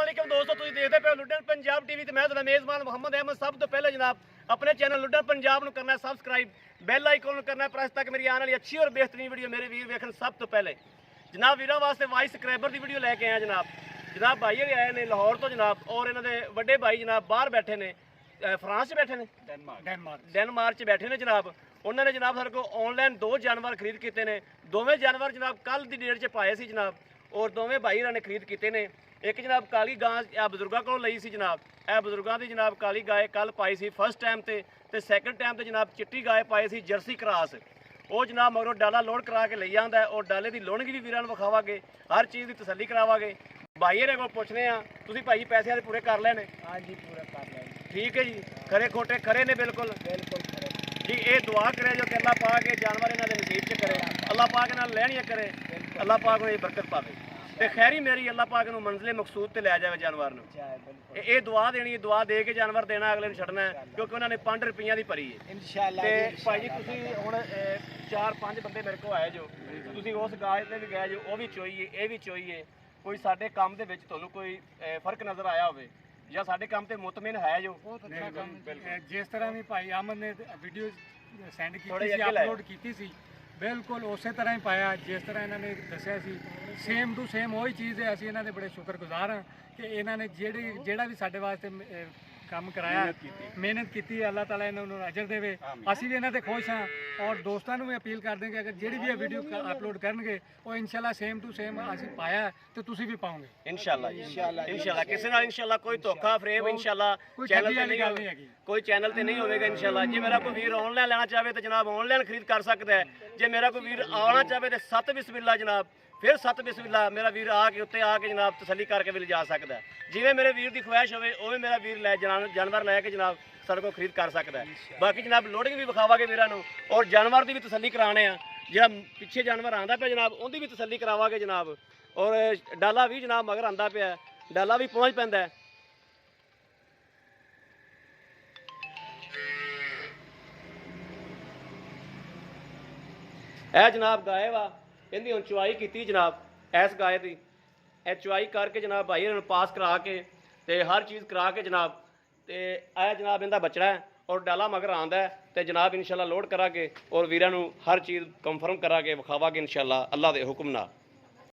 वालेकुम दोस्तों, तुसीं देखदे पे लुड्डन पंजाब टीवी ते मैं तुहाडा मेज़बान मुहम्मद अहमद। सब तो पहले जनाब अपने चैनल लुड्डन पंजाब नूं करना सब्सक्राइब, बैल आइकन नूं करना प्रेस ताकि मेरी आने वाली अच्छी और बेहतरीन वीडियो मेरे वीर वेखण सब तो पहले। जनाब वीरां वास्ते वाइस सबसक्राइबर की वीडियो लैके आया जनाब भाई होरे आए ने लाहौर तो जनाब, और इन्हां दे वड्डे भाई जनाब बाहर बैठे ने, फ्रांस च बैठे ने, डेनमार्क च बैठे ने जनाब। उन्होंने जनाब सारे को ऑनलाइन 2 जानवर खरीद किए ने। दोवें जानवर जनाब कल की डेट च पाए सी जनाब, और दोवें भाई ने खरीद किए ने। एक जनाब काली गां बजुर्गों को लई सी जनाब, यह बजुर्गों की जनाब काली गाय कल पाई सी फर्स्ट टाइम ते सैकेंड टाइम ते जनाब चिट्टी गाय पाई सी जर्सी क्रॉस। वो जनाब मगरों डाला लोड करा के लई आंदा है, और डाले की लोणगी भी वीरां नूं विखावांगे, हर चीज़ की तसल्ली करावांगे। भाई होरें कोल पुछने आ, तुसीं भाई पैसे वाले पूरे कर लेने? हाँ जी पूरा कर लेंगे। ठीक है जी, खरे खोटे खरे ने बिल्कुल खरे जी। ये दुआ करे जो कि अल्लाह पाक के जानवर इन्हां दे नसीब च करे, अल्लाह पाक इन्हां नूं लैणियां करे, अल्लाह पाक उन्हें बरकत पावे ते खैरी मेरी अल्लाह पाक नूं मंजिले मकसूद ते लै जावे जानवर नूं। ये दुआ देनी, दुआ दे के जानवर देना, अगले नूं छड्डना है, क्योंकि उन्होंने 5 रुपये की भरी है इंशाअल्लाह। ते भाई जी तुसीं हुण 4-5 बंदे मेरे को आए जो, तुसीं उस गाय ते भी गए जो, वो भी चोई है, ये भी चोई है। कोई साडे काम दे विच तुहानूं कोई फर्क नज़र आया होवे ਜਾਂ ਸਾਡੇ ਕੰਮ ਤੇ ਮੁਤਮਿਨ ਹੈ ਜੋ? ਬਹੁਤ ਅੱਛਾ ਕੰਮ, ਜਿਸ ਤਰ੍ਹਾਂ ਵੀ ਭਾਈ ਅਹਿਮਦ ਨੇ ਵੀਡੀਓ ਸੈਂਡ ਥੋੜ੍ਹਾ ਕੀਤੀ ਸੀ, ਜਿਹਾ ਅੱਗੇ ਅਪਲੋਡ ਕੀਤੀ ਸੀ, ਬਿਲਕੁਲ ਉਸੇ ਤਰ੍ਹਾਂ ਹੀ ਪਾਇਆ ਜਿਸ ਤਰ੍ਹਾਂ ਇਹਨਾਂ ਨੇ ਦੱਸਿਆ ਸੀ। ਸੇਮ ਟੂ ਸੇਮ ਉਹੀ ਚੀਜ਼ ਹੈ। ਅਸੀਂ ਇਹਨਾਂ ਦੇ ਬੜੇ ਸ਼ੁਕਰਗੁਜ਼ਾਰ ਹਾਂ ਕਿ ਇਹਨਾਂ ਨੇ ਜਿਹੜਾ ਵੀ ਸਾਡੇ ਵਾਸਤੇ ਕੰਮ ਕਰਾਇਆ, ਮਿਹਨਤ ਕੀਤੀ, ਅੱਲਾਹ ਤਾਲਾ ਇਹਨਾਂ ਨੂੰ ਅਜਰ ਦੇਵੇ। ਅਸੀਂ ਵੀ ਇਹਨਾਂ ਤੇ ਖੁਸ਼ ਹਾਂ, ਔਰ ਦੋਸਤਾਂ ਨੂੰ ਵੀ ਅਪੀਲ ਕਰਦੇ ਕਿ ਅਗਰ ਜਿਹੜੀ ਵੀ ਇਹ ਵੀਡੀਓ ਅਪਲੋਡ ਕਰਨਗੇ ਉਹ ਇਨਸ਼ਾਅੱਲਾ ਸੇਮ ਟੂ ਸੇਮ ਅਸੀਂ ਪਾਇਆ ਤੇ ਤੁਸੀਂ ਵੀ ਪਾਓਗੇ ਇਨਸ਼ਾਅੱਲਾ। ਇਨਸ਼ਾਅੱਲਾ ਕਿਸੇ ਨਾਲ ਇਨਸ਼ਾਅੱਲਾ ਕੋਈ ਧੋਖਾ ਫਰੇਬ ਇਨਸ਼ਾਅੱਲਾ ਚੈਨਲ ਤੇ ਨਹੀਂ ਹੋਵੇਗੀ, ਕੋਈ ਚੈਨਲ ਤੇ ਨਹੀਂ ਹੋਵੇਗਾ ਇਨਸ਼ਾਅੱਲਾ। ਜੇ ਮੇਰਾ ਕੋਈ ਵੀਰ ਆਨਲਾਈਨ ਲੈਣਾ ਚਾਹੇ ਤਾਂ ਜਨਾਬ ਆਨਲਾਈਨ ਖਰੀਦ ਕਰ ਸਕਦਾ ਹੈ। ਜੇ ਮੇਰਾ ਕੋਈ ਵੀਰ ਆਉਣਾ ਚਾਹੇ ਤਾਂ 7 ਬਿਸमिल्ला जनाब, फिर 7 बिस्मिल्ला मेरा वीर आके उत्ते आके जनाब तसली करके भी लिजा सकता है। जिवें मेरे वीर की ख्वाहिश होवे उवें मेरा वीर जानवर लैके जनाब सारे को खरीद कर सकता है। बाकी जनाब लोडिंग भी विखावांगे वीरां नूं, और जानवर की भी तसली कराने आ। जिहड़ा पिछे जानवर आंदा पिया जनाब उहदी भी तसली करावांगे जनाब, और डाला भी जनाब मगर आंदा पिया, डाला भी पहुँच पैंदा है। ਇਹ जनाब गाय वा, इहदी हुण चुआई की जनाब, इस गाय की ਇਹ चुआई करके जनाब भाई इन्होंने पास करा के ते हर चीज़ करा के जनाब ते आया जनाब इनका बचड़ा है, और डाला मगर आंदा है तो जनाब इंशाल्लाह लोड करा के और वीरां नूं हर चीज़ कंफर्म करा के विखावांगे इंशाल्लाह अल्लाह दे हुक्म नाल।